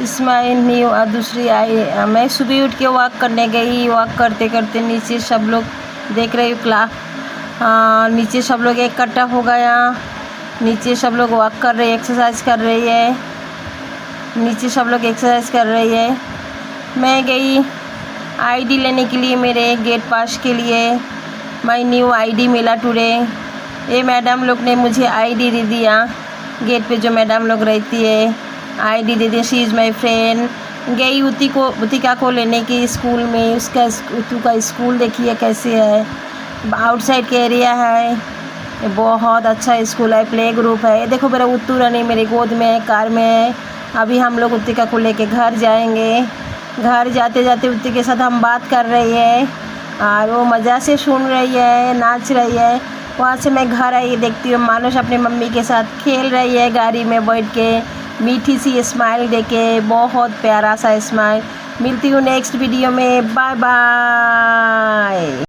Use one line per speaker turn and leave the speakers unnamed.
Ismail new और दूसरी आई। मैं सुबह उठ के वॉक करने गई, वॉक करते करते नीचे सब लोग देख रही हूँ नीचे सब लोग इकट्ठा हो गया। नीचे सब लोग वॉक कर रहे, एक्सरसाइज कर रही है। नीचे सब लोग एक्सरसाइज कर रही है। मैं गई आईडी लेने के लिए, मेरे गेट पास के लिए। माई न्यू आईडी मिला टुडे। ये मैडम लोग ने मुझे आईडी दे दिया। गेट पे जो मैडम लोग रहती है आईडी दे दिया। She is my friend. गई उतिका को लेने की स्कूल में। उसका उतू का स्कूल देखिए कैसे है, आउटसाइड के एरिया है। ये बहुत अच्छा स्कूल है, प्ले ग्रुप है। देखो मेरा उतू रानी मेरी गोद में है, कार में है। अभी हम लोग उतिका को लेके घर जाएंगे। घर जाते जाते उतिका के साथ हम बात कर रही है और वो मज़ा से सुन रही है, नाच रही है। वहाँ से मैं घर आई, देखती हूँ मानुष अपनी मम्मी के साथ खेल रही है गाड़ी में बैठ के, मीठी सी स्माइल देके, बहुत प्यारा सा स्माइल। मिलती हूँ नेक्स्ट वीडियो में, बाय बाय।